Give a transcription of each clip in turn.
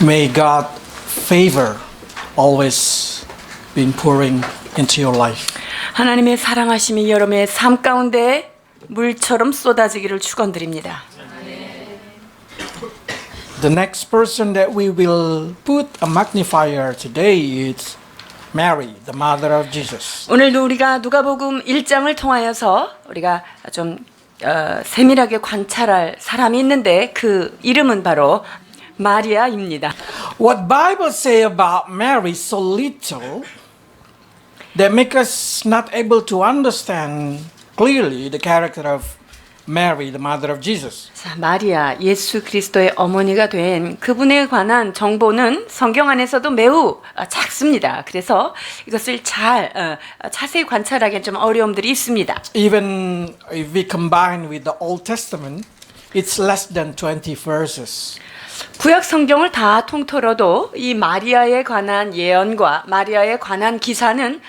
May God favor always been pouring into your life. 하나님의 사랑하심이 여러분의 삶 가운데 물처럼 쏟아지기를 축원드립니다. The next person that we will put a magnifier today is Mary, the mother of Jesus. 오늘도 우리가 누가복음 1장을 통하여서 우리가 좀 세밀하게 관찰할 사람이 있는데 그 이름은 바로 마리아입니다. What Bible say about Mary so little that make us not able to understand clearly the character of Mary, the mother of Jesus. 자, 마리아, 예수 그리스도의 어머니가 된 그분에 관한 정보는 성경 안에서도 매우 작습니다. 그래서 이것을 자세히 관찰하기엔 좀 어려움들이 있습니다. Even if we combine with the Old Testament, it's less than 20 verses. 구약 성경을 다 통틀어도 이 마리아에 관한 예언과 마리아에 관한 기사는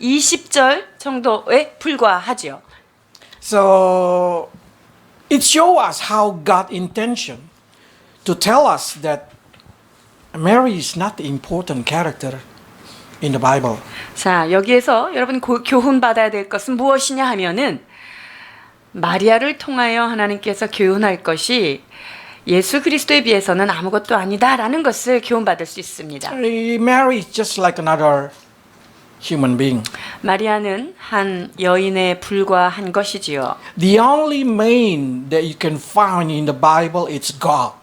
20절 정도에 불과하지요. So it shows us how God intention to tell us that Mary is not the important character in the Bible. 자, 여기에서 여러분 교훈 받아야 될 것은 무엇이냐 하면은 마리아를 통하여 하나님께서 교훈할 것이 예수 그리스도에 비해서는 아무것도 아니다라는 것을 교훈받을 수 있습니다. Mary is just like another human being. 마리아는 한 여인에 불과한 것이지요. The only man that you can find in the Bible is God.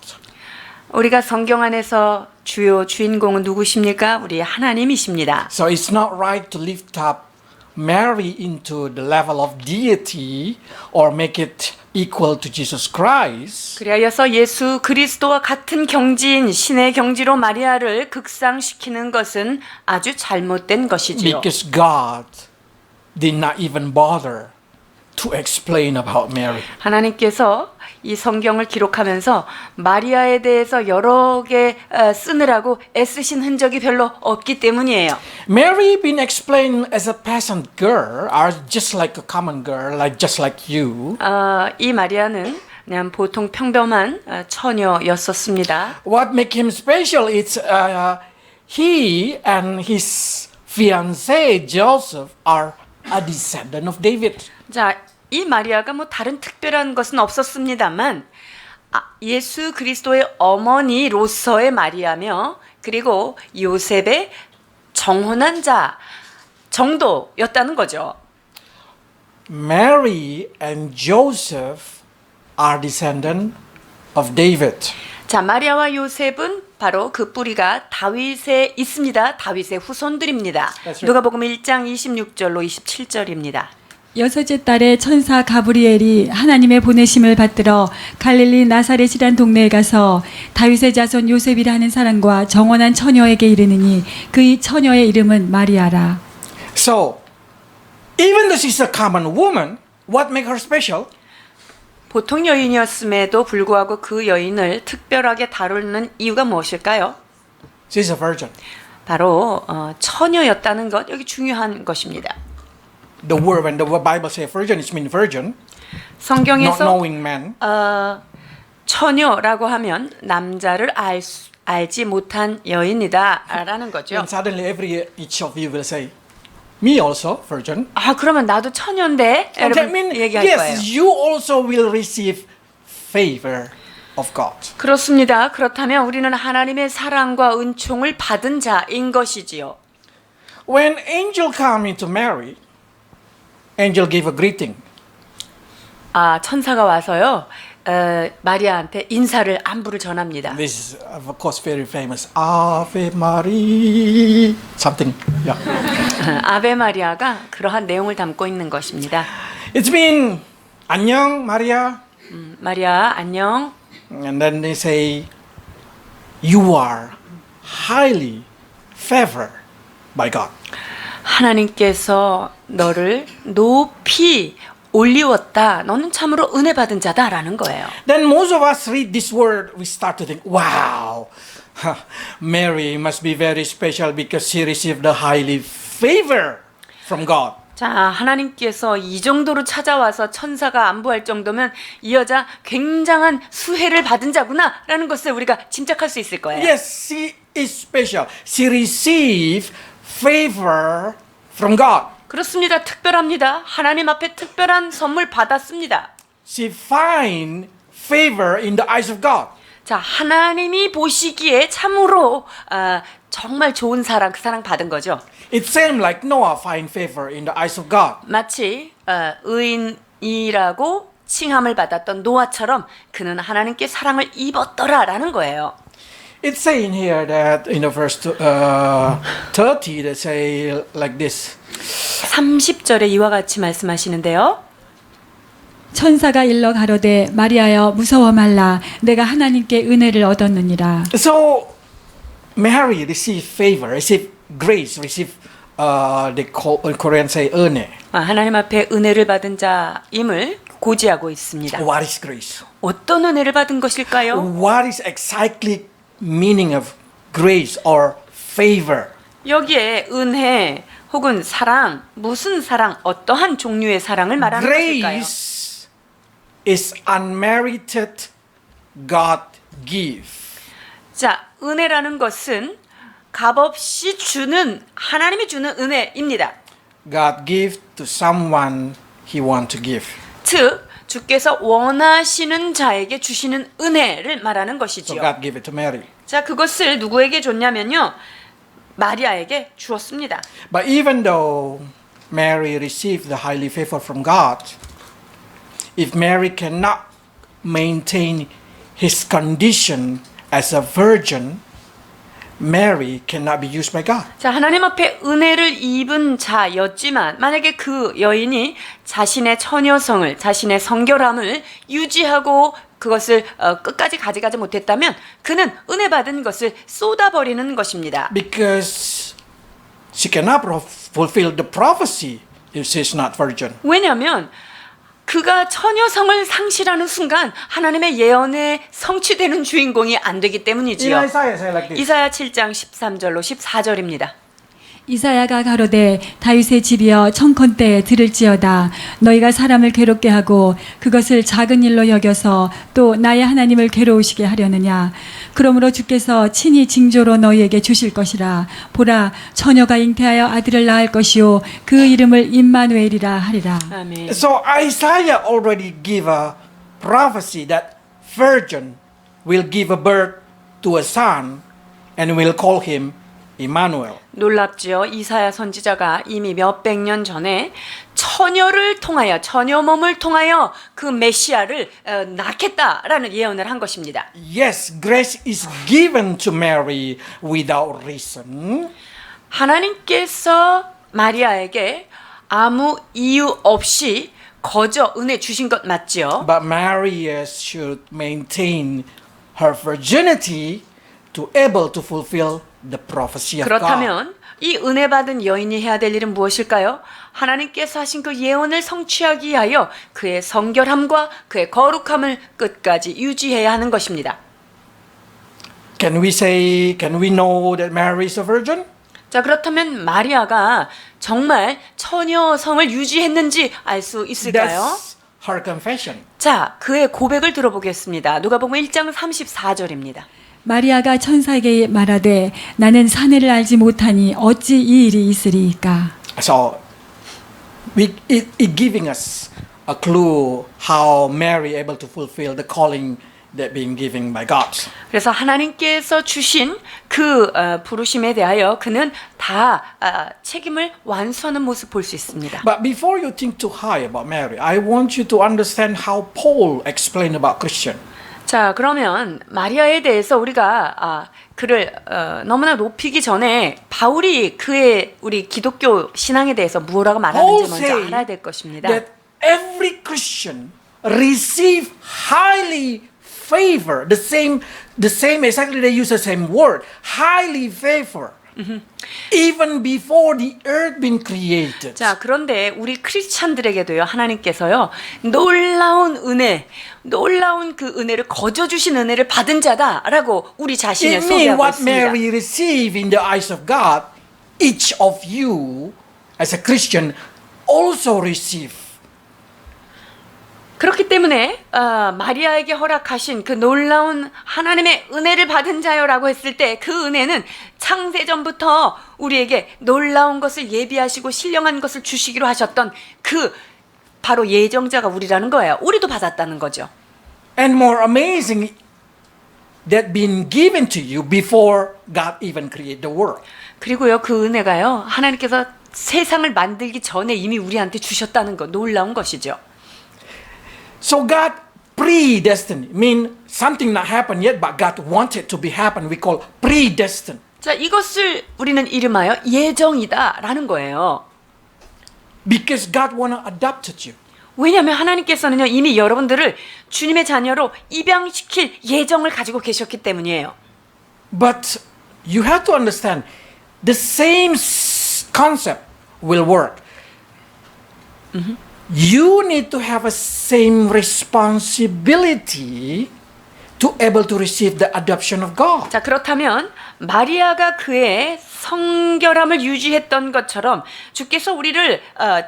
우리가 성경 안에서 주요 주인공은 누구십니까? 우리 하나님이십니다. So it's not right to lift up Mary into the level of deity or make it equal to Jesus Christ. 그리하여서 예수 그리스도와 같은 경지인 신의 경지로 마리아를 극상시키는 것은 아주 잘못된 것이지요. Because God did not even bother to explain about Mary. 하나님께서 이 성경을 기록하면서 마리아에 대해서 여러 개 쓰느라고 애쓰신 흔적이 별로 없기 때문이에요. Mary been explained as a peasant girl, or just like a common girl, like just like you. 이 마리아는 그냥 보통 평범한 처녀였었습니다. What make him special is he and his fiancée Joseph are a descendant of David. 자, 이 마리아가 뭐 다른 특별한 것은 없었습니다만 예수 그리스도의 어머니로서의 마리아며 그리고 요셉의 정혼한 자 정도였다는 거죠. Mary and Joseph are descendant of David. 자, 마리아와 요셉은 바로 그 뿌리가 다윗에 있습니다. 다윗의 후손들입니다. right. 누가복음 1장 26절로 27절입니다. 여섯째 달에 천사 가브리엘이 하나님의 보내심을 받들어 갈릴리 나사렛이란 동네에 가서 다윗의 자손 요셉이라 하는 사람과 정혼한 처녀에게 이르느니 그의 처녀의 이름은 마리아라. So, even though she's a common woman, what make her special? 보통 여인이었음에도 불구하고 그 여인을 특별하게 다루는 이유가 무엇일까요? She's a virgin. 바로 처녀였다는 것, 여기 중요한 것입니다. The word when the Bible say virgin, it means virgin, not 성경에서 knowing man. 처녀라고 하면 남자를 알지 못한 여인이다라는 거죠. And suddenly each of you will say, me also virgin. 그러면 나도 처녀인데 And that 여러분 means 얘기할 거예요. yes, you also will receive favor of God. 그렇습니다. 그렇다면 우리는 하나님의 사랑과 은총을 받은 자인 것이지요. When angel come into Mary, angel gave a greeting. 천사가 와서요. 마리아한테 인사를 안부를 전합니다. This is of course very famous. Ave Maria. Something. Yeah. 아베 마리아가 그러한 내용을 담고 있는 것입니다. It's been 안녕 Maria. 마리아 안녕. And then they say, you are highly favored by God. 하나님께서 너를 높이 올리웠다. 너는 참으로 은혜 받은 자다라는 거예요. Then most of us read this word, we start to think, wow, Mary must be very special because she received the highly favor from God. 자, 하나님께서 이 정도로 찾아와서 천사가 안부할 정도면 이 여자 굉장한 수혜를 받은 자구나라는 것을 우리가 짐작할 수 있을 거예요. Yes, she is special. She received favor from God. 그렇습니다. 특별합니다. 하나님 앞에 특별한 선물 받았습니다. She find favor in the eyes of God. 자, 하나님이 보시기에 참으로 정말 좋은 사랑, 그 사랑 받은 거죠. It seemed like Noah find favor in the eyes of God. 마치 의인이라고 칭함을 받았던 노아처럼 그는 하나님께 사랑을 입었더라라는 거예요. It's saying here that in the verse 30 they say like this. 30절에 이와 같이 말씀하시는데요. 천사가 일러 가로되 마리아여 무서워 말라 내가 하나님께 은혜를 얻었느니라. So Mary received favor, received grace, received they call in Korean say 은혜. 하나님 앞에 은혜를 받은 자임을 고지하고 있습니다. What is grace? 어떤 은혜를 받은 것일까요? What is exactly meaning of grace or favor? 여기에 은혜 혹은 사랑, 무슨 사랑, 어떠한 종류의 사랑을 말하는 것일까요? Grace is unmerited God give. 자, 은혜라는 것은 값없이 주는 하나님이 주는 은혜입니다. God give to someone He want to give. 즉 주께서 원하시는 자에게 주시는 은혜를 말하는 So 것이지요. God gave it to Mary. 자, 그것을 누구에게 줬냐면요. 마리아에게 주었습니다. But even though Mary received the highly favor from God, if Mary cannot maintain his condition as a virgin, Mary cannot be used by God. 자, 하나님 앞에 은혜를 입은 자였지만 만약에 그 여인이 자신의 처녀성을, 자신의 성결함을 유지하고 그것을 끝까지 가져가지 못했다면 그는 은혜 받은 것을 쏟아버리는 것입니다. Because she cannot fulfill the prophecy if she is not virgin. 왜냐하면 그가 처녀성을 상실하는 순간 하나님의 예언에 성취되는 주인공이 안 되기 In 때문이지요. Isaiah say like this. 이사야 7장 13절로 14절입니다. 이사야가 가로되 다윗의 집이여 청컨대 들을지어다 너희가 사람을 괴롭게 하고 그것을 작은 일로 여겨서 또 나의 하나님을 괴로우시게 하려느냐 그러므로 주께서 친히 징조로 너희에게 주실 것이라 보라 처녀가 잉태하여 아들을 낳을 것이요 그 이름을 임마누엘이라 하리라. 아멘. So Isaiah already give a prophecy that virgin will give a birth to a son and will call him Emmanuel. 놀랍지요. 이사야 선지자가 이미 몇백 년 전에 처녀를 통하여 처녀 몸을 통하여 그 메시아를 낳겠다라는 예언을 한 것입니다. Yes, grace is given to Mary without reason. 하나님께서 마리아에게 아무 이유 없이 거저 은혜 주신 것 맞지요. But Mary should maintain her virginity to able to fulfill the prophecy of God. 그렇다면 이 은혜 받은 여인이 해야 될 일은 무엇일까요? 하나님께서 하신 그 예언을 성취하기 위하여 그의 성결함과 그의 거룩함을 끝까지 유지해야 하는 것입니다. Can we know that Mary is a virgin? 자, 그렇다면 마리아가 정말 처녀성을 유지했는지 알 수 있을까요? That's her confession. 자, 그의 고백을 들어보겠습니다. 누가복음 1장 34절입니다. 마리아가 천사에게 말하되 나는 사내를 알지 못하니 어찌 이 일이 있으리이까. So it giving us a clue how Mary able to fulfill the calling that being given by God. 그래서 하나님께서 주신 그 부르심에 대하여 그는 다 책임을 완수하는 모습 볼 수 있습니다. But before you think too high about Mary, I want you to understand how Paul explained about Christian. 자, 그러면 마리아에 대해서 우리가 그를 너무나 높이기 전에 바울이 그의 우리 기독교 신앙에 대해서 무엇라고 말하는지 먼저 알아야 될 것입니다. That every Christian receive highly favor. The same exactly they use the same word, highly favor. Even before the earth been created. 자, 그런데 우리 크리스찬들에게도요, 하나님께서요, 놀라운 은혜, 놀라운 그 은혜를 거저 주신 은혜를 받은 자다라고 우리 자신을 It means 소개하고 what 있습니다. Mary received in the eyes of God, each of you as a Christian also receive. 그렇기 때문에 마리아에게 허락하신 그 놀라운 하나님의 은혜를 받은 자요라고 했을 때 그 은혜는 창세전부터 우리에게 놀라운 것을 예비하시고 신령한 것을 주시기로 하셨던 그 바로 예정자가 우리라는 거예요. 우리도 받았다는 거죠. And more amazing, that been given to you before God even created the world. 그리고요, 그 은혜가요, 하나님께서 세상을 만들기 전에 이미 우리한테 주셨다는 거, 놀라운 것이죠. So God predestined, mean something not happened yet, but God wanted to be happen. We call predestined. 자, 이것을 우리는 이름하여 예정이다라는 거예요. Because God wanna adopted you. 왜냐하면 하나님께서는요, 이미 여러분들을 주님의 자녀로 입양시킬 예정을 가지고 계셨기 때문이에요. But you have to understand, the same concept will work. You need to have a same responsibility to able to receive the adoption of God. 자, 그렇다면 마리아가 그의 성결함을 유지했던 것처럼 주께서 우리를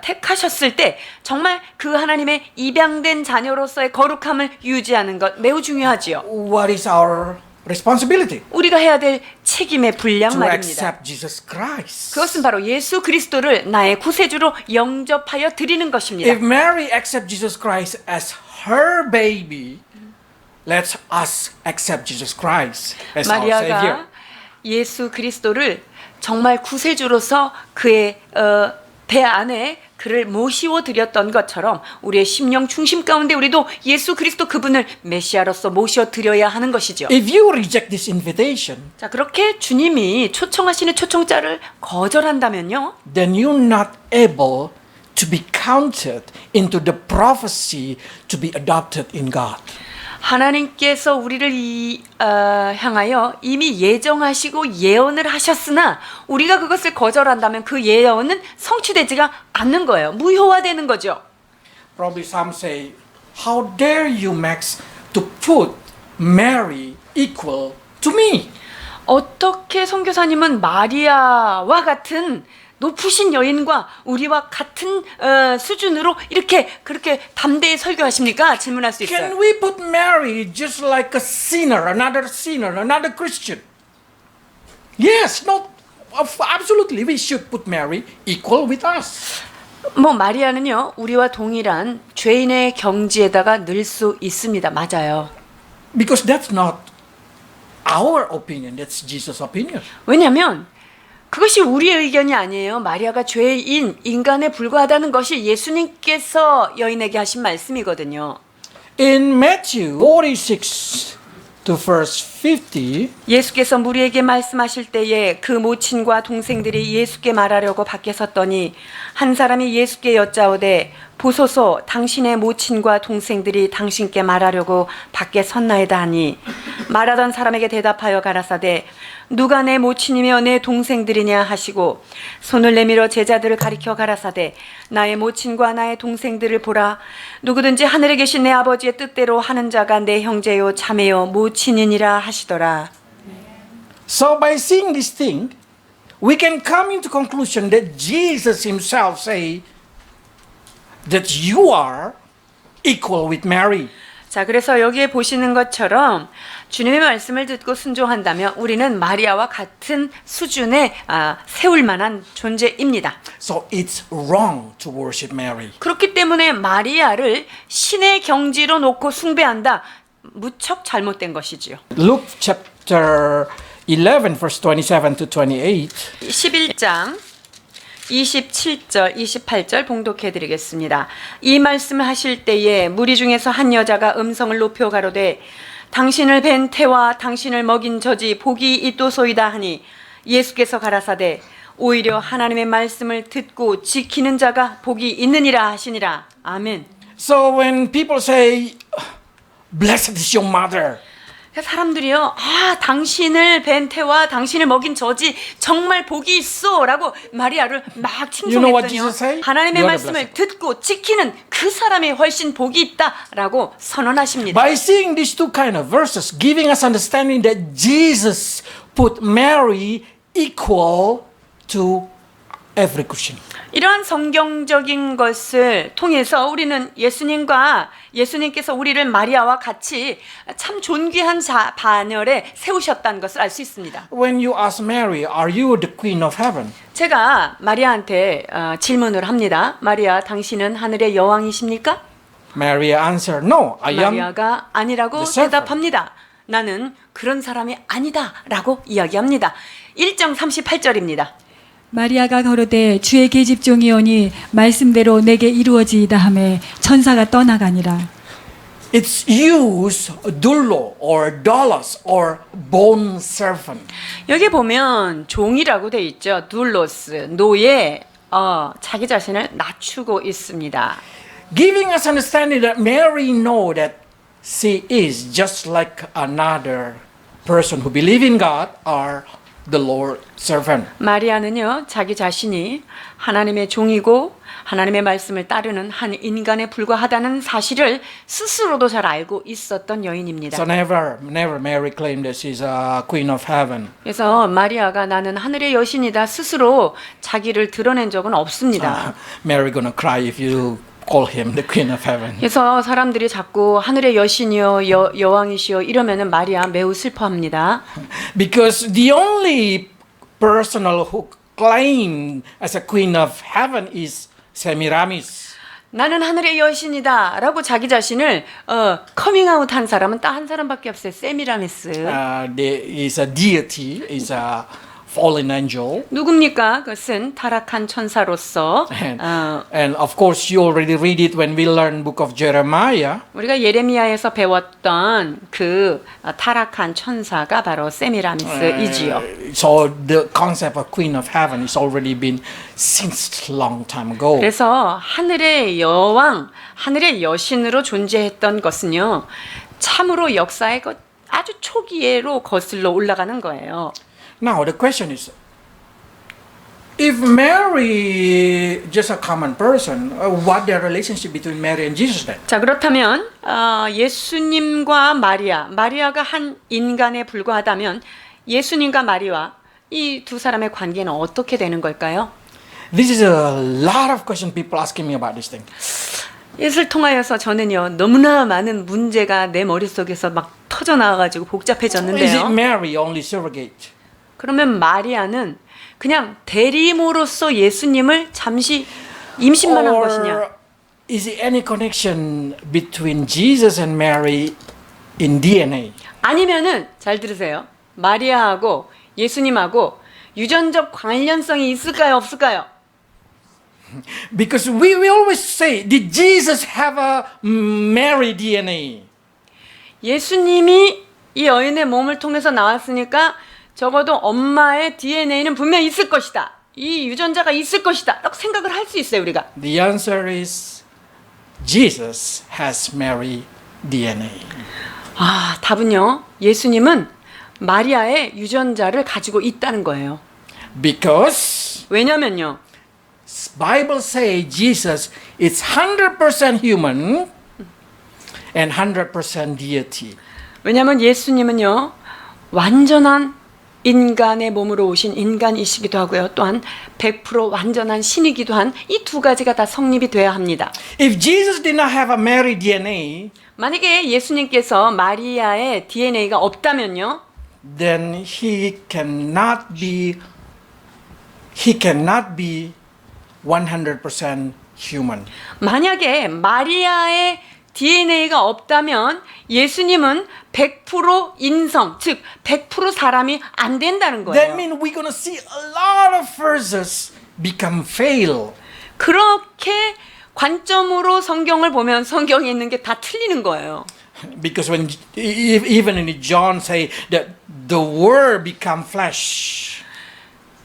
택하셨을 때 정말 그 하나님의 입양된 자녀로서의 거룩함을 유지하는 것 매우 중요하지요. What is our responsibility? 우리가 해야 될 책임의 분량 To 말입니다. accept Jesus Christ. 그것은 바로 예수 그리스도를 나의 구세주로 영접하여 드리는 것입니다. If Mary accept Jesus Christ as her baby, let us accept Jesus Christ as our Savior. 마리아가 예수 그리스도를 정말 구세주로서 그의 배 안에 그를 모시워 드렸던 것처럼 우리의 심령 중심 가운데 우리도 예수 그리스도 그분을 메시아로서 모셔 드려야 하는 것이죠. If you reject this invitation, 자, 그렇게 주님이 초청하시는 초청자를 거절한다면요, then you're not able to be counted into the prophecy to be adopted in God. 하나님께서 우리를 향하여 이미 예정하시고 예언을 하셨으나 우리가 그것을 거절한다면 그 예언은 성취되지가 않는 거예요. 무효화되는 거죠. Probably some say, how dare you, Max, to put Mary equal to me? 어떻게 선교사님은 마리아와 같은 높으신 여인과 우리와 같은 수준으로 이렇게 그렇게 담대히 설교하십니까? 질문할 수 Can 있어요. we put Mary just like a sinner, another Christian? Yes, no, absolutely. We should put Mary equal with us. 뭐 마리아는요, 우리와 동일한 죄인의 경지에다가 넣을 수 있습니다. 맞아요. Because that's not our opinion, that's Jesus' opinion. 왜냐하면 그것이 우리의 의견이 아니에요. 마리아가 죄인, 인간에 불과하다는 것이 예수님께서 여인에게 하신 말씀이거든요. In Matthew 46 to verse 50, 예수께서 무리에게 말씀하실 때에 그 모친과 동생들이 예수께 말하려고 밖에 섰더니 한 사람이 예수께 여짜오되 보소서 당신의 모친과 동생들이 당신께 말하려고 밖에 섰나이다 하니 말하던 사람에게 대답하여 가라사대 누가 내 모친이며 내 동생들이냐 하시고 손을 내밀어 제자들을 가리켜 가라사대 나의 모친과 나의 동생들을 보라 누구든지 하늘에 계신 내 아버지의 뜻대로 하는 자가 내 형제요 자매요 모친이니라 하시더라. so by seeing this thing, we can come into conclusion that Jesus himself say that you are equal with Mary. 자, 그래서 여기에 보시는 것처럼 주님의 말씀을 듣고 순종한다면 우리는 마리아와 같은 수준에 세울 만한 존재입니다. So it's wrong to worship Mary. 그렇기 때문에 마리아를 신의 경지로 놓고 숭배한다. 무척 잘못된 것이지요. Luke chapter 11 verse 27 to 28. 11장 27절, 28절 봉독해 드리겠습니다. 이 말씀을 하실 때에 무리 중에서 한 여자가 음성을 높여 가로되 당신을 뵌 태와 당신을 먹인 저지 복이 있도소이다 하니 예수께서 가라사대 오히려 하나님의 말씀을 듣고 지키는 자가 복이 있느니라 하시니라. 아멘. So when people say, blessed is your mother, 사람들이요, 당신을 뵌 태와 당신을 먹인 저지 정말 복이 있어 라고 마리아를 막 You know what 칭송했더니 Jesus say? 하나님의 You are 말씀을 blessed. 듣고 지키는 그 사람이 훨씬 복이 있다 라고 선언하십니다. by seeing these two kind of verses, giving us understanding that Jesus put Mary equal to every Christian. 이러한 성경적인 것을 통해서 우리는 예수님께서 우리를 마리아와 같이 참 존귀한 반열에 세우셨다는 것을 알 수 있습니다. When you ask Mary, are you the queen of heaven? 제가 마리아한테 질문을 합니다. 마리아, 당신은 하늘의 여왕이십니까? Mary answered, no, I am. 마리아가 아니라고 the servant. 대답합니다. 나는 그런 사람이 아니다 라고 이야기합니다. 1장 38절입니다. 마리아가 걸어대 주의 계집종이오니 말씀대로 내게 이루어지이다 하매 천사가 떠나가니라. It's used doulo or doulos or bone servant. 여기 보면 종이라고 돼 있죠. 둘로스, 노예, 자기 자신을 낮추고 있습니다. Giving us understanding that Mary know that she is just like another person who believe in God or the Lord's servant. 마리아는요, 자기 자신이 하나님의 종이고 하나님의 말씀을 따르는 한 인간에 불과하다는 사실을 스스로도 잘 알고 있었던 여인입니다. So never Mary claimed that she's a queen of heaven. 그래서 마리아가 나는 하늘의 여신이다 스스로 자기를 드러낸 적은 없습니다. Mary gonna cry if you call him the queen of heaven. 그래서 사람들이 자꾸 하늘의 여신이요, 여왕이시요 이러면은 마리아 매우 슬퍼합니다. Because the only personal who claim as a queen of heaven is Semiramis. 나는 하늘의 여신이다라고 자기 자신을 커밍아웃 한 사람은 딱 한 사람밖에 없어요. 세미라미스. Is a deity, is a fallen angel. 누굽니까? 그것은 타락한 천사로서 And of course, you already read it when we learn book of Jeremiah. 우리가 예레미야에서 배웠던 그 타락한 천사가 바로 세미라미스이지요. So the concept of queen of heaven is already been since long time ago. 그래서 하늘의 여왕, 하늘의 여신으로 존재했던 것은요, 참으로 역사의 아주 초기로 거슬러 올라가는 거예요. Now the question is, if Mary just a common person, what the relationship between Mary and Jesus then? 자, 그렇다면 예수님과 마리아가 한 인간에 불과하다면 예수님과 마리아 이 두 사람의 관계는 어떻게 되는 걸까요? This is a lot of questions people asking me about this thing. 이것을 통하여서 저는요 너무나 많은 문제가 내 머릿속에서 막 터져 나와가지고 Is it 복잡해졌는데요. Mary only surrogate? 그러면 마리아는 그냥 대리모로서 예수님을 잠시 임신만 한 것이냐? Or is it any connection between Jesus and Mary in DNA? 아니면은 잘 들으세요. 마리아하고 예수님하고 유전적 관련성이 있을까요, 없을까요? Because we always say, did Jesus have a Mary DNA? 예수님이 이 여인의 몸을 통해서 나왔으니까 적어도 엄마의 DNA는 분명히 있을 것이다. 이 유전자가 있을 것이다. 라고 생각을 할 수 있어요, 우리가. The answer is Jesus has Mary DNA. 답은요. 예수님은 마리아의 유전자를 가지고 있다는 거예요. Because 왜냐면요. Bible say Jesus is 100% human and 100% deity. 왜냐면 예수님은요. 완전한 인간의 몸으로 오신 인간이시기도 하고요. 또한 100% 완전한 신이기도 한 이 두 가지가 다 성립이 돼야 합니다. If Jesus did not have a Mary DNA, 만약에 예수님께서 마리아의 DNA가 없다면요. then he cannot be 100% human. 만약에 마리아의 DNA가 없다면 예수님은 100% 인성, 즉 100% 사람이 안 된다는 That 거예요. means we're going to see a lot of verses become fail. 그렇게 관점으로 성경을 보면 성경에 있는 게 다 틀리는 거예요. Because when even in John say that the word become flesh.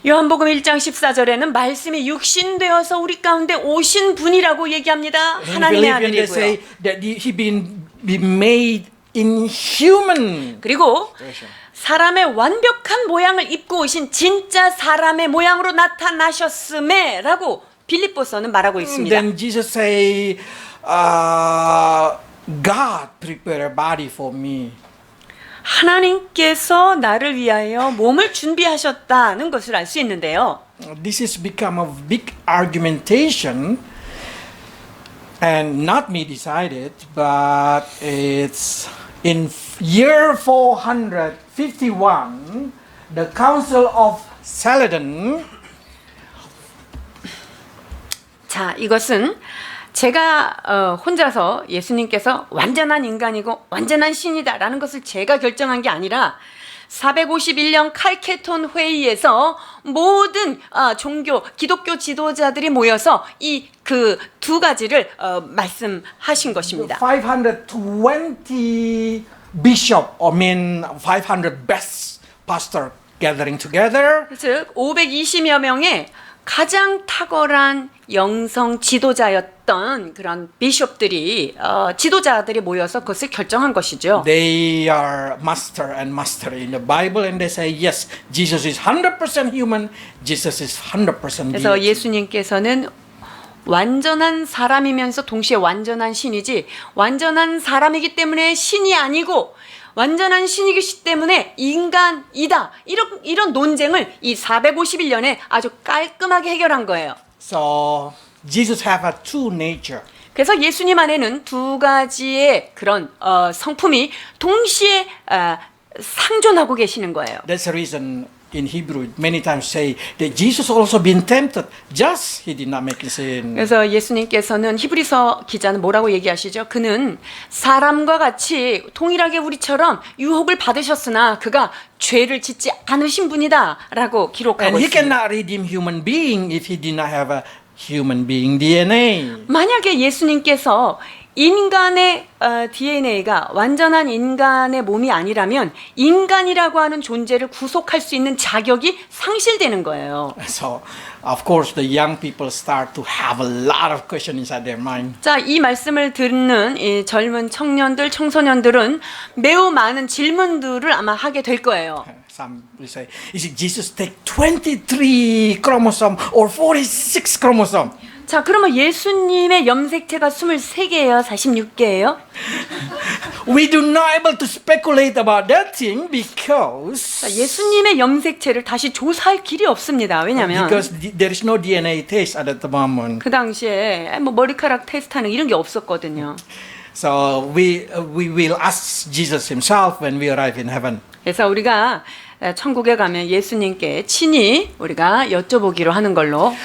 요한복음 1장 14절에는 말씀이 육신되어서 우리 가운데 오신 분이라고 얘기합니다. In 하나님의 Philippians they say 아들이고요. that he be made in human. 그리고 사람의 완벽한 모양을 입고 오신 진짜 사람의 모양으로 나타나셨음에 라고 빌립보서는 말하고 있습니다. Then Jesus say, God prepared a body for me. 하나님께서 나를 위하여 몸을 준비하셨다는 것을 알 수 있는데요. This has become a big argumentation, and not me decided, but it's in year 451, the Council of Saladin. 자, 이것은 제가 혼자서 예수님께서 완전한 인간이고 완전한 신이다라는 것을 제가 결정한 게 아니라 451년 칼케톤 회의에서 모든 종교, 기독교 지도자들이 모여서 이 그 두 가지를 말씀하신 것입니다. 520 bishop, or mean 500 best pastor gathering together. 즉 520여 명의 가장 탁월한 영성 지도자였던 그런 비숍들이 지도자들이 모여서 그것을 결정한 것이죠. They are master and master in the Bible, and they say, yes, Jesus is 100% human, Jesus is 100% 그래서 deity. 예수님께서는 완전한 사람이면서 동시에 완전한 신이지 완전한 사람이기 때문에 신이 아니고 완전한 신이기 때문에 인간이다. 이런 논쟁을 이 451년에 아주 깔끔하게 해결한 거예요. So Jesus have a two nature. 그래서 예수님 안에는 두 가지의 그런 성품이 동시에 상존하고 계시는 거예요. That's the reason in Hebrew many times say that Jesus also been tempted, just he did not make sin. 그래서 예수님께서는 히브리서 기자는 뭐라고 얘기하시죠? 그는 사람과 같이 동일하게 우리처럼 유혹을 받으셨으나 그가 죄를 짓지 않으신 분이다라고 기록하고 And he 있습니다. cannot redeem human being if he did not have a human being DNA. 만약에 예수님께서 인간의 DNA가 완전한 인간의 몸이 아니라면 인간이라고 하는 존재를 구속할 수 있는 자격이 상실되는 거예요. So, of course, the young people start to have a lot of questions inside their mind. 자, 이 말씀을 듣는 이 젊은 청년들, 청소년들은 매우 많은 질문들을 아마 하게 될 거예요. Some will say, is it Jesus take 23 chromosome or 46 chromosome? 자, 그러면 예수님의 염색체가 23개예요? 46개예요? We do not able to speculate about that thing because 예수님의 염색체를 다시 조사할 길이 없습니다. 왜냐하면 because there is no DNA test at the moment. 그 당시에 뭐 머리카락 테스트하는 이런 게 없었거든요. So we will ask Jesus himself when we arrive in heaven. 그래서 우리가 천국에 가면 예수님께 친히 우리가 여쭤보기로 하는 걸로.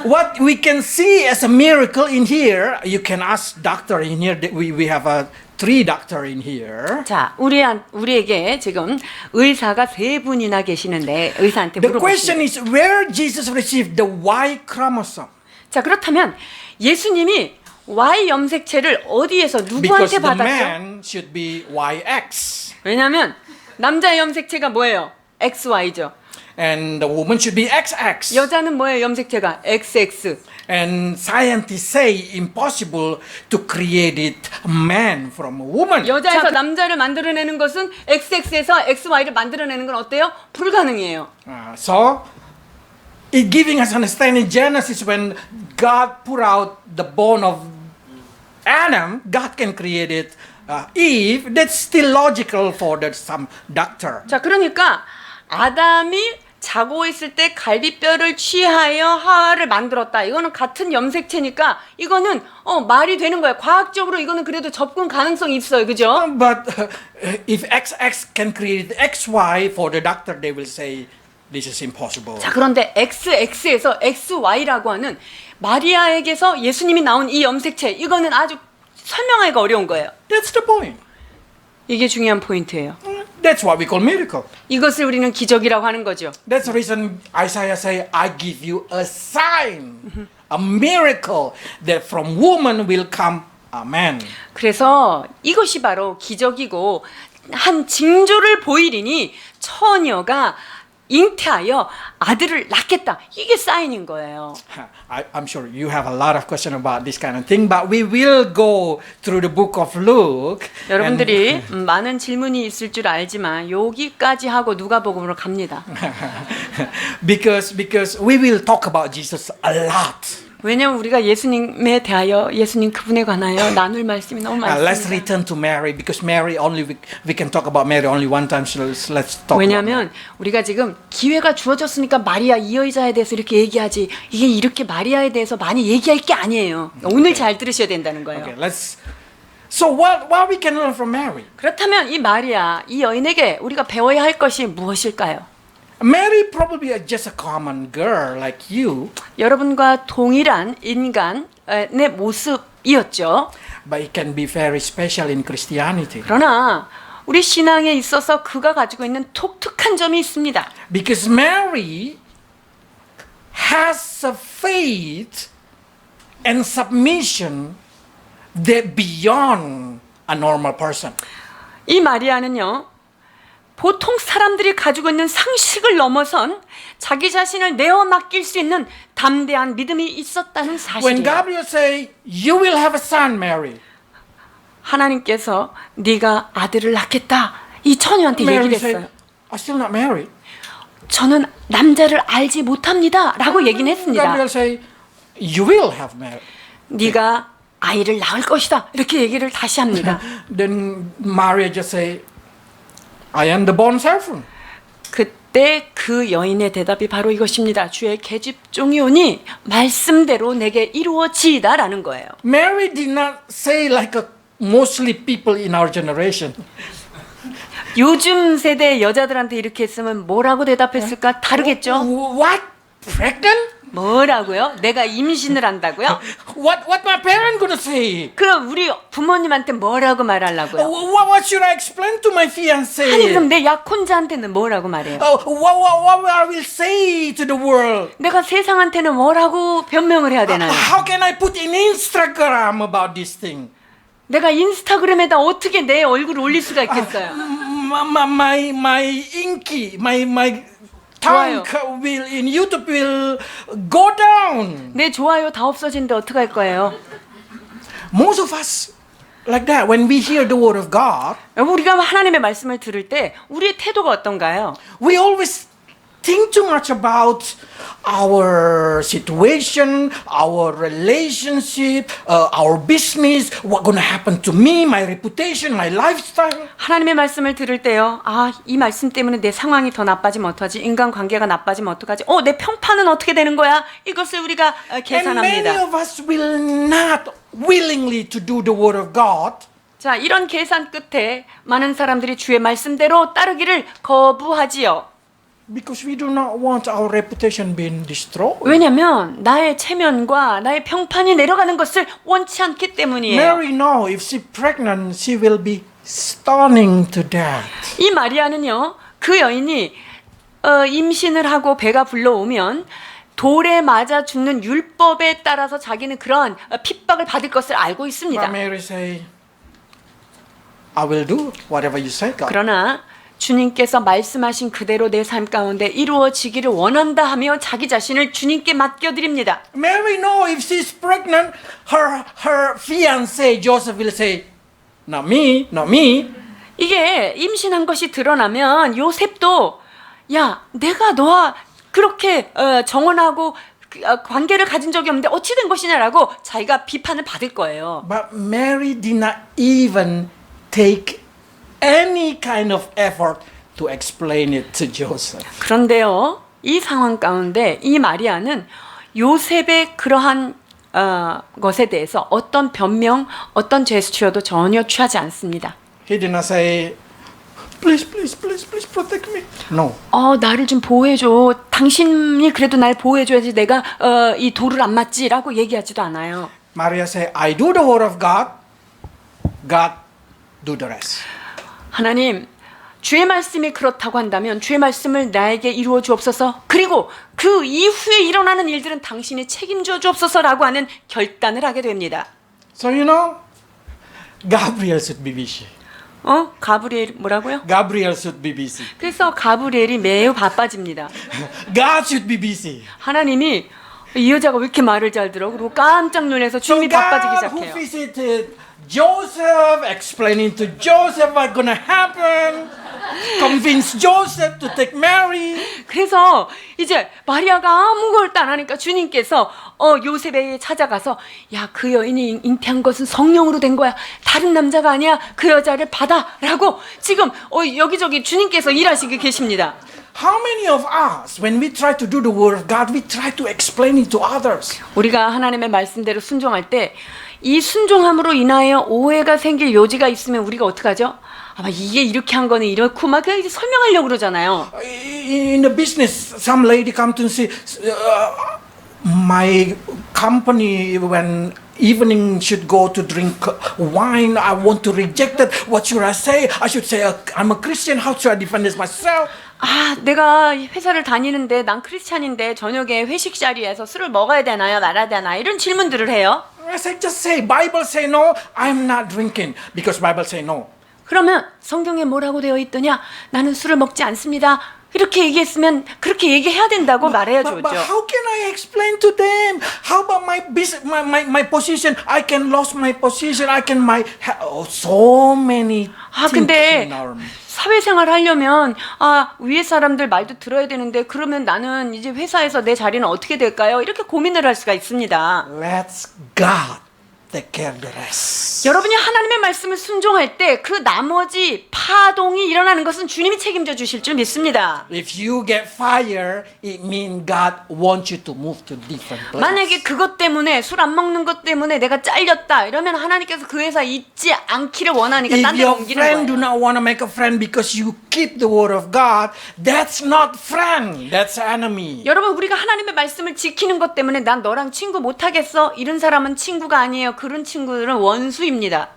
What we can see as a miracle in here, you can ask doctor in here. We have a 3 doctor in here. 자, 우리에게 지금 의사가 3분이나 계시는데 의사한테 The question 물어보십니다. is where Jesus received the Y chromosome. 자, 그렇다면 예수님이 Y 염색체를 어디에서 Because 누구한테 the 받았죠? man should be YX 왜냐하면 남자의 염색체가 뭐예요? XY죠. and the woman should be XX. 여자는 뭐예요? 염색체가 XX. And scientists say impossible to create it a man from a woman. 여자에서 남자를 만들어내는 것은 XX에서 XY를 만들어내는 건 어때요? 불가능해요. So it giving us understanding Genesis when God put out the bone of Adam, God can create it. Eve, that's still logical for some doctor. 자, 그러니까 아담이 자고 있을 때 갈비뼈를 취하여 하와를 만들었다. 이거는 같은 염색체니까 이거는 말이 되는 거예요. 과학적으로 이거는 그래도 접근 가능성이 있어요. 그죠? But if XX can create XY for the doctor, they will say this is impossible. 자, 그런데 XX에서 XY라고 하는 마리아에게서 예수님이 나온 이 염색체, 이거는 아주 설명하기가 어려운 거예요. That's the point. 이게 중요한 포인트예요. That's what we call miracle. 이것을 우리는 기적이라고 하는 거죠. That's the reason Isaiah say, I give you a sign, a miracle that from woman will come a man. 그래서 이것이 바로 기적이고 한 징조를 보이리니 처녀가 잉태하여 아들을 낳겠다. 이게 사인인 거예요. I'm sure you have a lot of questions about this kind of thing, but we will go through the book of Luke. 여러분들이 많은 질문이 있을 줄 알지만 여기까지 하고 누가복음으로 갑니다. because we will talk about Jesus a lot. 왜냐면 우리가 예수님에 대하여 예수님 그분에 관하여 나눌 말씀이 너무 Let's 많습니다. return to Mary because Mary only we can talk about Mary only one time. So let's talk. 왜냐하면 우리가 지금 기회가 주어졌으니까 마리아 이 여자에 대해서 이렇게 얘기하지 이게 이렇게 마리아에 대해서 많이 얘기할 게 아니에요. 오늘 잘 들으셔야 된다는 거예요. Okay, let's. So what we can learn from Mary? 그렇다면 이 마리아 이 여인에게 우리가 배워야 할 것이 무엇일까요? Mary probably is just a common girl like you, 여러분과 동일한 인간의 모습이었죠. but it can be very special in Christianity 그러나 우리 신앙에 있어서 그가 가지고 있는 독특한 점이 있습니다. because Mary has a faith and submission that beyond a normal person. 이 마리아는요. 보통 사람들이 가지고 있는 상식을 넘어선 자기 자신을 내어 맡길 수 있는 담대한 믿음이 있었다는 When 사실이에요. Gabriel say, "You will have a son, Mary," 하나님께서 네가 아들을 낳겠다. 이 처녀한테 Mary 얘기를 said, 했어요. "I'm still not married." 저는 남자를 알지 못합니다. 라고 얘기는 했습니다. Gabriel say, "You will have married." 네가 아이를 낳을 것이다. 이렇게 얘기를 다시 합니다. Then Maria just say, "I am the born servant." 그때 그 여인의 대답이 바로 이것입니다. 주의 계집종이 오니 말씀대로 내게 이루어지이다라는 거예요. Mary did not say like a mostly people in our generation. 요즘 세대 여자들한테 이렇게 했으면 뭐라고 대답했을까? 다르겠죠? What? Pregnant? 뭐라고요? 내가 임신을 한다고요? What my parents gonna say? 그럼 우리 부모님한테 뭐라고 말하려고요? What should I explain to my 아니 fiancé? 그럼 내 약혼자한테는 뭐라고 말해요? What I will say to the world? 내가 세상한테는 뭐라고 변명을 해야 되나요? How can I put in Instagram about this thing? 내가 인스타그램에다 어떻게 내 얼굴을 올릴 수가 있겠어요? My inky, my 좋아요. tank will in YouTube will go down. 내 좋아요 다 없어진데 어떡할 거예요? Most of us like that when we hear the word of God, 우리가 하나님의 말씀을 들을 때 우리의 태도가 어떤가요? we always think too much about our situation, our relationship, our business, what's going to happen to me, my reputation, my lifestyle. 하나님의 말씀을 들을 때요. 아, 이 말씀 때문에 내 상황이 더 나빠지면 어떡하지? 인간관계가 나빠지면 어떡하지? 내 평판은 어떻게 되는 거야? 이것을 우리가 And many 계산합니다. of us will not willingly to do the word of God. 자, 이런 계산 끝에 많은 사람들이 주의 말씀대로 따르기를 거부하지요. Because we do not want our reputation being destroyed. 왜냐면 나의 체면과 나의 평판이 내려가는 것을 원치 않기 때문이에요. Mary know if she pregnant, she will be stoning to death. 이 마리아는요, 그 여인이 임신을 하고 배가 불러오면 돌에 맞아 죽는 율법에 따라서 자기는 그런 핍박을 받을 것을 알고 있습니다. But Mary say, I will do whatever you say, God. 그러나 주님께서 말씀하신 그대로 내 삶 가운데 이루어지기를 원한다 하며 자기 자신을 주님께 맡겨드립니다. Mary know if she's pregnant, her fiancé Joseph will say, not me, not me. 이게 임신한 것이 드러나면 요셉도 야, 내가 너와 그렇게 정혼하고 관계를 가진 적이 없는데 어찌 된 것이냐라고 자기가 비판을 받을 거예요. But Mary did not even take any kind of effort to explain it to Joseph. 그런데요, 이 상황 가운데 이 마리아는 요셉의 그러한 것에 대해서 어떤 변명, 어떤 제스처도 전혀 취하지 않습니다. He did not say, please protect me. No. 나를 좀 보호해줘. 당신이 그래도 날 보호해줘야지 내가 이 돌을 안 맞지라고 얘기하지도 않아요. Maria said, I do the word of God. God do the rest. 하나님, 주의 말씀이 그렇다고 한다면 주의 말씀을 나에게 이루어 주옵소서. 그리고 그 이후에 일어나는 일들은 당신이 책임져 주옵소서라고 하는 결단을 하게 됩니다. So you know, Gabriel should be busy. 가브리엘 뭐라고요? Gabriel should be busy. 그래서 가브리엘이 매우 바빠집니다. God should be busy. 하나님이 이 여자가 왜 이렇게 말을 잘 들어? 그리고 깜짝 놀라서 So 주님이 바빠지기 God who 시작해요. visited Joseph, explaining to Joseph what's going to happen, convince Joseph to take Mary. 그래서 이제 마리아가 아무것도 안 하니까 주님께서 요셉에게 찾아가서 야, 그 여인이 잉태한 것은 성령으로 된 거야. 다른 남자가 아니야. 그 여자를 받아라고 지금 여기저기 주님께서 일하시고 계십니다. How many of us, when we try to do the word of God, we try to explain it to others? 우리가 하나님의 말씀대로 순종할 때 이 순종함으로 인하여 오해가 생길 요지가 있으면 우리가 어떡하죠? 아마 이게 이렇게 한 거는 이렇고 막 그냥 설명하려고 그러잖아요. In the business, some lady come to say, my company when evening should go to drink wine. I want to reject it. What should I say? I should say I'm a Christian. How should I defend this myself? 아, 내가 회사를 다니는데 난 크리스찬인데 저녁에 회식 자리에서 술을 먹어야 되나요? 말아야 되나요? 이런 질문들을 해요. I say, just say, Bible say no. I'm not drinking because Bible say no. 그러면 성경에 뭐라고 되어 있더냐? 나는 술을 먹지 않습니다. 이렇게 얘기했으면 그렇게 얘기해야 된다고 말해야죠. But how can I explain to them? How about my business, my position? I can lose my position. I can so many things 근데 in our 사회생활 하려면 위에 사람들 말도 들어야 되는데 그러면 나는 이제 회사에서 내 자리는 어떻게 될까요? 이렇게 고민을 할 수가 있습니다. Let's God take care of the rest. 여러분이 하나님의 말씀을 순종할 때 그 나머지 파동이 일어나는 것은 주님이 책임져 주실 줄 믿습니다. If you get fire, it means God wants you to move to different place. 만약에 그것 때문에 술 안 먹는 것 때문에 내가 잘렸다 이러면 하나님께서 그 회사 있지 않기를 원하니까 If 딴 데로 your 옮기는 friend do 거예요. not want to make a friend because you keep the word of God, that's not friend, that's enemy. 여러분 우리가 하나님의 말씀을 지키는 것 때문에 난 너랑 친구 못하겠어 이런 사람은 친구가 아니에요. 그런 친구들은 원수입니다.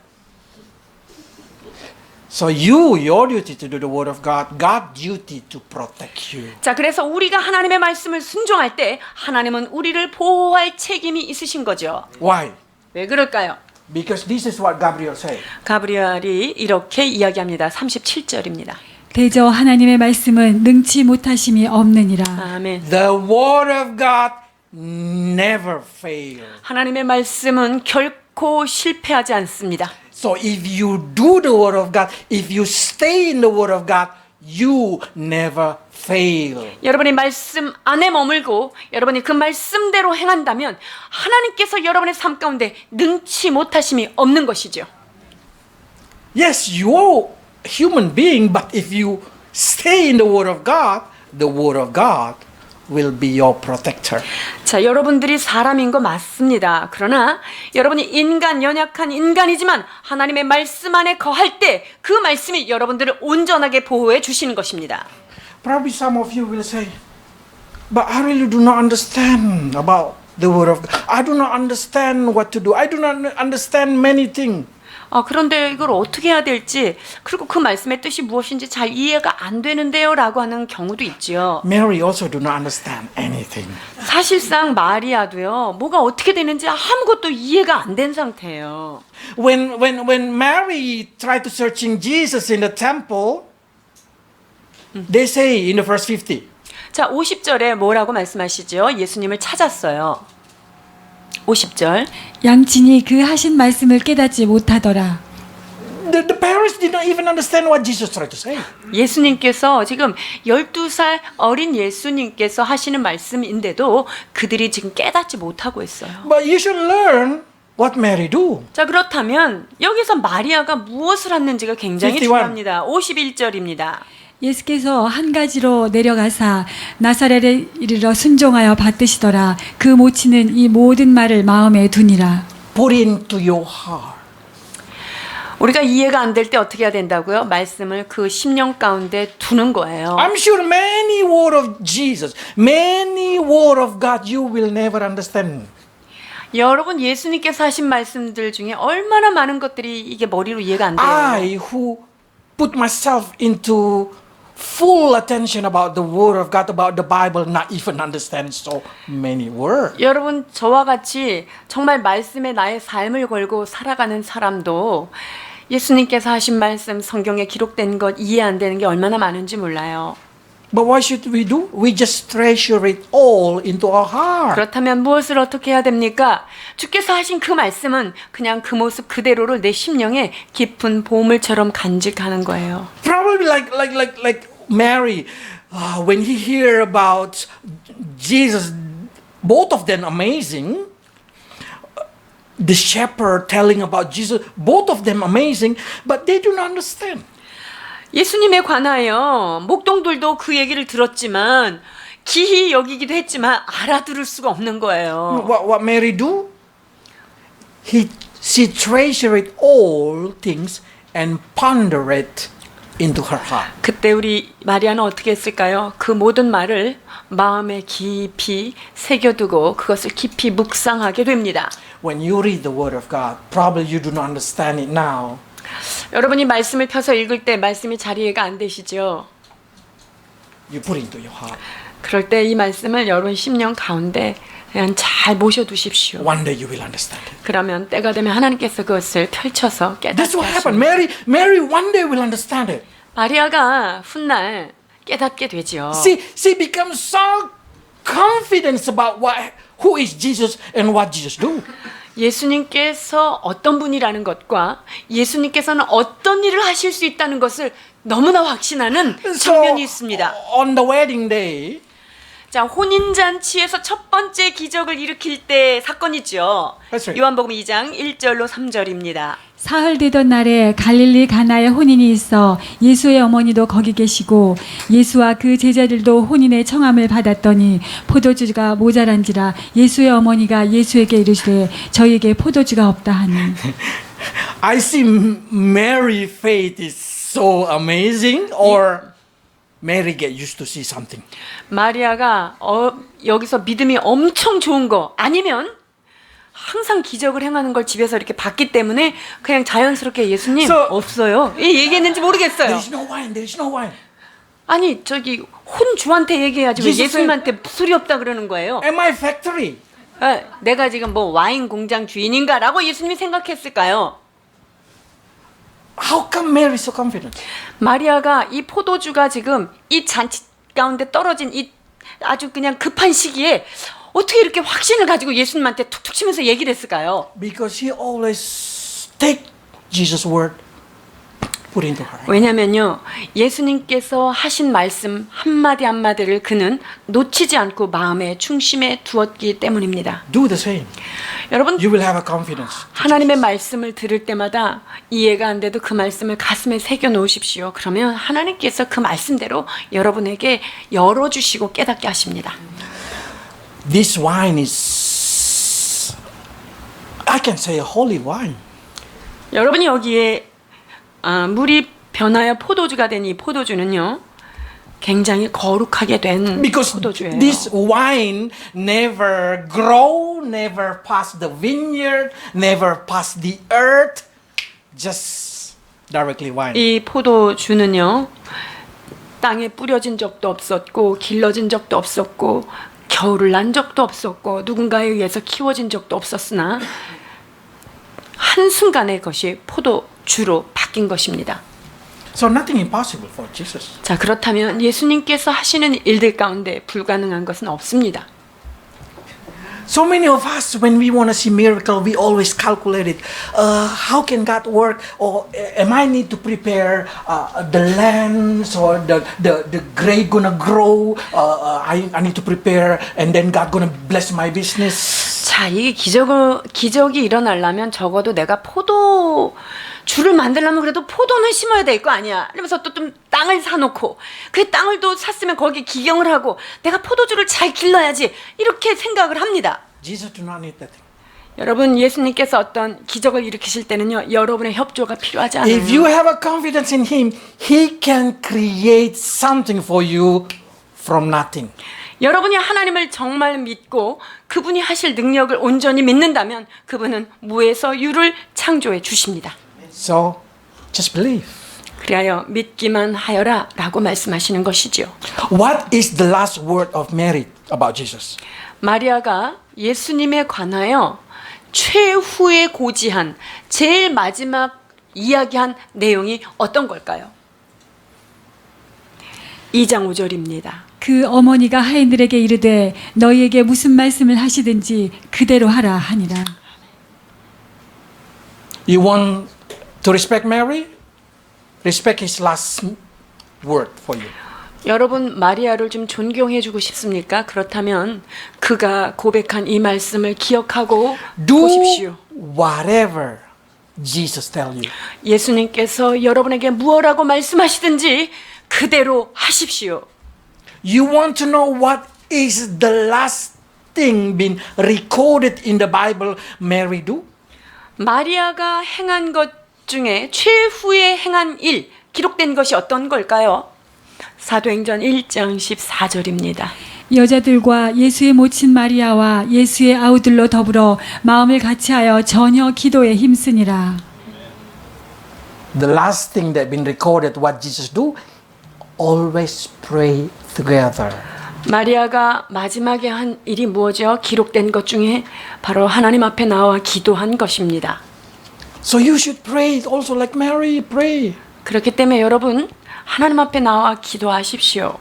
So your duty to do the word of God, God's duty to protect you. 자, 그래서 우리가 하나님의 말씀을 순종할 때 하나님은 우리를 보호할 책임이 있으신 거죠. Why? 왜 그럴까요? Because this is what Gabriel said. 가브리엘이 이렇게 이야기합니다. 37절입니다. 대저 하나님의 말씀은 능치 못하심이 없느니라. 아멘. The word of God never fails. 하나님의 말씀은 결코 실패하지 않습니다. So if you do the word of God, if you stay in the word of God, you never fail. 여러분이 말씀 안에 머물고 여러분이 그 말씀대로 행한다면 하나님께서 여러분의 삶 가운데 능치 못하심이 없는 것이죠. Yes, you are human being, but if you stay in the word of God will be your protector. 자, 여러분들이 사람인 거 맞습니다. 그러나 여러분이 연약한 인간이지만 하나님의 말씀 안에 거할 때 그 말씀이 여러분들을 온전하게 보호해 주시는 것입니다. Probably some of you will say, but I really do not understand about the word of God. I do not understand what to do. I do not understand many things. 그런데 이걸 어떻게 해야 될지 그리고 그 말씀의 뜻이 무엇인지 잘 이해가 안 되는데요 라고 하는 경우도 있죠. Mary also do not understand anything. 사실상 마리아도요 뭐가 어떻게 되는지 아무것도 이해가 안 된 상태예요. When Mary tried to searching Jesus in the temple, they say in the verse 50. 자, 50절에 뭐라고 말씀하시죠? 예수님을 찾았어요. 50절. 양친이 그 하신 말씀을 깨닫지 못하더라. The parents did not even understand what Jesus tried to say. 예수님께서 지금 12살 어린 예수님께서 하시는 말씀인데도 그들이 지금 깨닫지 못하고 있어요. But you should learn what Mary do. 자, 그렇다면 여기서 마리아가 무엇을 했는지가 굉장히 51. 중요합니다. 51절입니다. 예수께서 한 가지로 내려가사 나사렛에 이르러 순종하여 받드시더라. 그 모친은 이 모든 말을 마음에 두니라. Put into your heart. 우리가 이해가 안 될 때 어떻게 해야 된다고요? 말씀을 그 심령 가운데 두는 거예요. I'm sure many word of Jesus, many word of God you will never understand. 여러분 예수님께서 하신 말씀들 중에 얼마나 많은 것들이 이게 머리로 이해가 안 돼요. I who put myself into full attention about the word of God, about the Bible, not even understand so many words. 여러분 저와 같이 정말 말씀에 나의 삶을 걸고 살아가는 사람도 예수님께서 하신 말씀 성경에 기록된 것 이해 안 되는 게 얼마나 많은지 몰라요. But what should we do? We just treasure it all into our heart. 그렇다면 무엇을 어떻게 해야 됩니까? 주께서 하신 그 말씀은 그냥 그 모습 그대로를 내 심령에 깊은 보물처럼 간직하는 거예요. Probably like Mary, when he hear about Jesus, both of them amazing. The shepherd telling about Jesus, both of them amazing, but they do not understand. 예수님에 관하여 목동들도 그 얘기를 들었지만 기히 여기기도 했지만 알아들을 수가 없는 거예요. What Mary do? She treasured all things and ponder it into her heart. 그때 우리 마리아는 어떻게 했을까요? 그 모든 말을 마음에 깊이 새겨두고 그것을 깊이 묵상하게 됩니다. When you read the Word of God, probably you do not understand it now. 여러분이 말씀을 펴서 읽을 때 말씀이 잘 이해가 안 되시죠? You put it into your heart. 그럴 때 이 말씀을 여러분 심령 가운데 그냥 잘 모셔두십시오. One day you will understand it. 그러면 때가 되면 하나님께서 그것을 펼쳐서 깨닫게 That's what happened. 하십니다. Mary one day will understand it. 마리아가 훗날 깨닫게 되죠. She becomes so confident about who is Jesus and what Jesus do. 예수님께서 어떤 분이라는 것과 예수님께서는 어떤 일을 하실 수 있다는 것을 너무나 확신하는 장면이 있습니다. On the wedding day, 자, 혼인잔치에서 첫 번째 기적을 일으킬 때 사건이죠. That's right. 요한복음 2장 1절로 3절입니다. 사흘 되던 날에 갈릴리 가나에 혼인이 있어 예수의 어머니도 거기 계시고 예수와 그 제자들도 혼인의 청함을 받았더니 포도주가 모자란지라 예수의 어머니가 예수에게 이르시되 저희에게 포도주가 없다 하니. I see Mary's faith is so amazing, or Mary get used to see something. 마리아가 여기서 믿음이 엄청 좋은 거 아니면 항상 기적을 행하는 걸 집에서 이렇게 봤기 때문에 그냥 자연스럽게 예수님 없어요. 이 얘기했는지 모르겠어요. There is no wine. There is no wine. 아니 저기 혼주한테 얘기해야지 왜 예수님한테 술이 없다 그러는 거예요? Am I factory? 내가 지금 뭐 와인 공장 주인인가라고 예수님이 생각했을까요? How come Mary is so confident? 마리아가 이 포도주가 지금 이 잔치 가운데 떨어진 이 아주 그냥 급한 시기에 어떻게 이렇게 확신을 가지고 예수님한테 툭툭 치면서 얘기를 했을까요? Because she always take Jesus' word, put into her. 왜냐면요, 예수님께서 하신 말씀 한마디 한마디를 그는 놓치지 않고 마음에 중심에 두었기 때문입니다. Do the same. 여러분, You will have a confidence. 하나님의 말씀을 들을 때마다 이해가 안 돼도 그 말씀을 가슴에 새겨 놓으십시오. 그러면 하나님께서 그 말씀대로 여러분에게 열어주시고 깨닫게 하십니다. This wine is, I can say, a holy wine. 여러분이 여기에 물이 변하여 포도주가 된 이 포도주는요, 굉장히 거룩하게 된 Because 포도주예요. this wine never grow, never pass the vineyard, never pass the earth, just directly wine. 이 포도주는요, 땅에 뿌려진 적도 없었고 길러진 적도 없었고 겨울을 난 적도 없었고 누군가에 의해서 키워진 적도 없었으나 한순간에 그것이 포도주로 바뀐 것입니다. So nothing impossible for Jesus. 자, 그렇다면 예수님께서 하시는 일들 가운데 불가능한 것은 없습니다. So many of us, when we want to see miracle, we always calculate it. How can God work? Or am I need to prepare the lands or the grape gonna grow? I need to prepare, and then God gonna bless my business. 자, 이게 기적이 일어나려면 적어도 내가 포도주를 만들려면 그래도 포도는 심어야 될 거 아니야. 그러면서 또 좀 땅을 사놓고 그 땅을 또 샀으면 거기 기경을 하고 내가 포도주를 잘 길러야지 이렇게 생각을 합니다. Jesus do not need that. 여러분, 예수님께서 어떤 기적을 일으키실 때는요, 여러분의 협조가 필요하지 않아요. If you have a confidence in Him, He can create something for you from nothing. 여러분이 하나님을 정말 믿고 그분이 하실 능력을 온전히 믿는다면 그분은 무에서 유를 창조해 주십니다. So, just believe. 그리하여 믿기만 하여라 라고 말씀하시는 것이죠. What is the last word of Mary about Jesus? 마리아가 예수님에 관하여 최후에 고지한 제일 마지막 이야기한 내용이 어떤 걸까요? 2장 5절입니다. 그 어머니가 하인들에게 이르되 너희에게 무슨 말씀을 하시든지 그대로 하라 하니라. You want to respect Mary? Respect His last word for you. 여러분 마리아를 좀 존경해 주고 싶습니까? 그렇다면 그가 고백한 이 말씀을 기억하고 Do 보십시오. whatever Jesus tell you. 예수님께서 여러분에게 무엇라고 말씀하시든지 그대로 하십시오. You want to know what is the last thing been recorded in the Bible Mary do? 마리아가 행한 것 중에 최후에 행한 일, 기록된 것이 어떤 걸까요? 사도행전 1장 14절입니다. 여자들과 예수의 모친 마리아와 예수의 아우들로 더불어 마음을 같이하여 전혀 기도에 힘쓰니라. The last thing that been recorded what Jesus do, always pray together. 마리아가 마지막에 한 일이 무엇이요? 기록된 것 중에 바로 하나님 앞에 나와 기도한 것입니다. So you should pray also like Mary pray. 그렇기 때문에 여러분 하나님 앞에 나와 기도하십시오.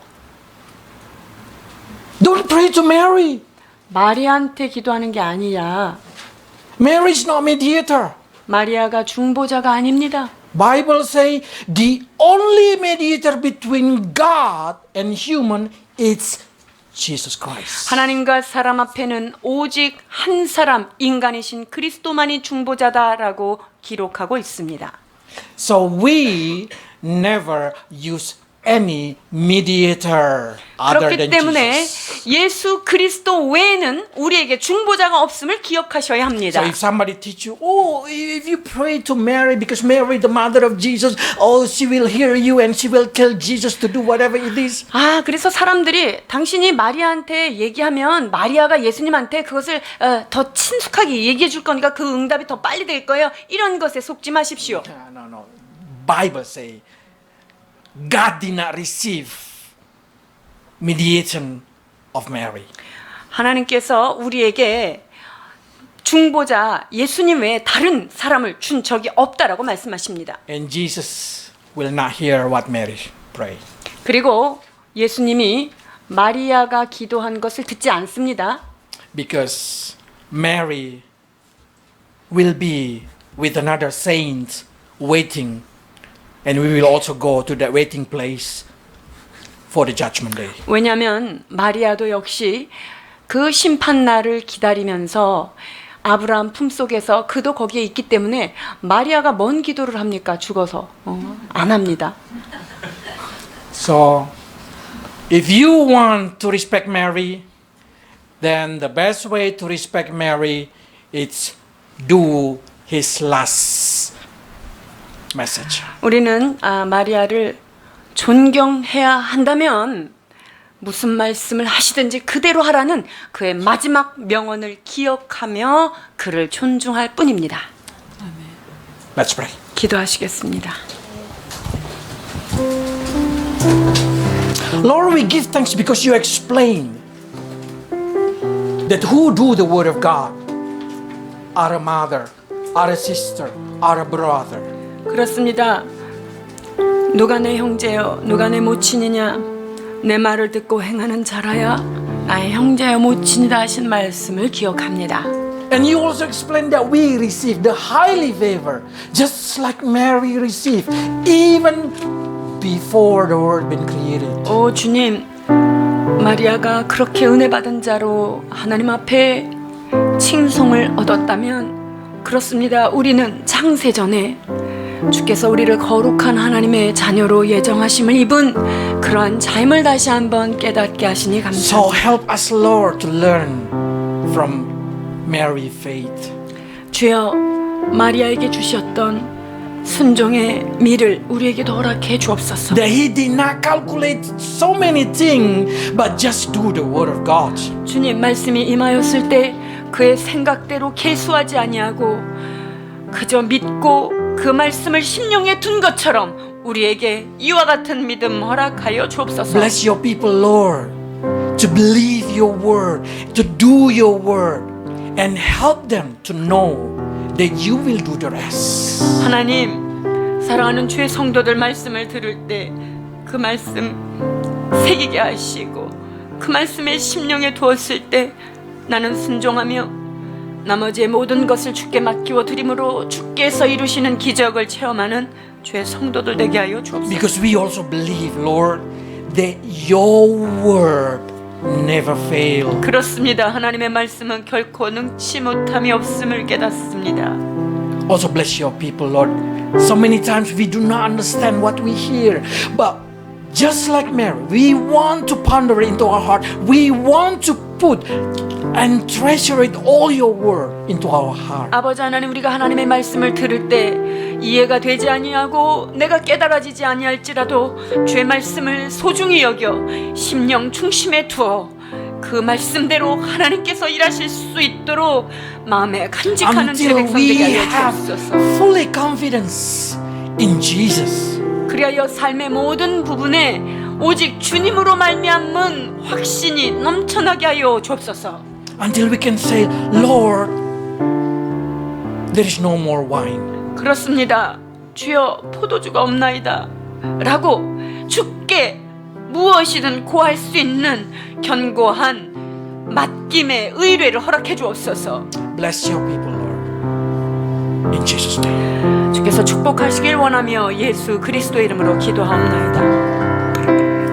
Don't pray to Mary. 마리아한테 기도하는 게 아니라 Mary is not mediator. 마리아가 중보자가 아닙니다. Bible say the only mediator between God and human is Jesus Christ. 하나님과 사람 앞에는 오직 한 사람 인간이신 그리스도만이 중보자다라고 기록하고 있습니다. So we never use any mediator other 그렇기 than 때문에 Jesus. 예수 그리스도 외에는 우리에게 중보자가 없음을 기억하셔야 합니다. So if somebody teach you, oh, if you pray to Mary because Mary, the mother of Jesus, oh, she will hear you and she will tell Jesus to do whatever it is. 그래서 사람들이 당신이 마리아한테 얘기하면 마리아가 예수님한테 그것을 더 친숙하게 얘기해 줄 거니까 그 응답이 더 빨리 될 거예요. 이런 것에 속지 마십시오. No. Bible say God did not receive mediation of Mary. 하나님께서 우리에게 중보자 예수님 외에 다른 사람을 준 적이 없다라고 말씀하십니다. And Jesus will not hear what Mary pray. 그리고 예수님이 마리아가 기도한 것을 듣지 않습니다. Because Mary will be with another saint waiting, and we will also go to that waiting place for the judgment day. 왜냐하면 마리아도 역시 그 심판 날을 기다리면서 아브라함 품속에서 그도 거기에 있기 때문에 마리아가 뭔 기도를 합니까? 죽어서 안 합니다. So, if you want to respect Mary, then the best way to respect Mary is do his last message. 우리는 마리아를 존경해야 한다면 무슨 말씀을 하시든지 그대로 하라는 그의 마지막 명언을 기억하며 그를 존중할 뿐입니다. Let's pray. 기도하시겠습니다. Lord, we give thanks because you explain that who do the word of God are a mother, are a sister, are a brother. 그렇습니다. 누가 내 형제여 누가 내 모친이냐 내 말을 듣고 행하는 자라야 나의 형제여 모친이다 하신 말씀을 기억합니다. And you also explain that we receive the highly favor just like Mary received even before the world been created. 오 주님, 마리아가 그렇게 은혜 받은 자로 하나님 앞에 칭송을 얻었다면 그렇습니다. 우리는 창세 전에 주께서 우리를 거룩한 하나님의 자녀로 예정하심을 입은 그러한 자임을 다시 한번 깨닫게 하시니 So 감사합니다. help us, Lord, to learn from Mary's faith. 주여 마리아에게 주셨던 순종의 미를 우리에게도 허락해 주옵소서. That he did not calculate so many things, but just do the word of God. 주님 말씀이 임하였을 때 그의 생각대로 계수하지 아니하고 그저 믿고 그 말씀을 심령에 둔 것처럼 우리에게 이와 같은 믿음 허락하여 주옵소서. Bless your people, Lord, to believe your word, to do your word, and help them to know that you will do the rest. 하나님, 사랑하는 주의 성도들 말씀을 들을 때 그 말씀 새기게 하시고 그 말씀에 심령에 두었을 때 나는 순종하며 나머지의 모든 것을 주께 맡기워 드림으로 주께서 이루시는 기적을 체험하는 주의 성도들 되게 하여 주옵소서. Because we also believe, Lord, that your word never fail. 그렇습니다. 하나님의 말씀은 결코 능치 못함이 없음을 깨닫습니다. Also bless your people, Lord. So many times we do not understand what we hear, but just like Mary, we want to ponder it into our heart. We want to put and treasure it all your word into our heart. 아버지 하나님, 우리가 하나님의 말씀을 들을 때 이해가 되지 아니하고 내가 깨달아지지 아니할지라도 주의 말씀을 소중히 여겨 심령 중심에 두어 그 말씀대로 하나님께서 일하실 수 있도록 마음에 간직하는 제 Until we 백성들이 have 하여 주옵소서. fully confidence in Jesus. 그리하여 삶의 모든 부분에 오직 주님으로 말미암은 확신이 넘쳐나게 하여 주옵소서. Until we can say, Lord, there is no more wine. 그렇습니다. 주여, 포도주가 없나이다 라고 주께 무엇이든 구할 수 있는 견고한 맡김의 의뢰를 허락해 주옵소서. Bless your people, Lord. In Jesus' name. 주께서 축복하시길 원하며 예수 그리스도의 이름으로 기도하옵나이다.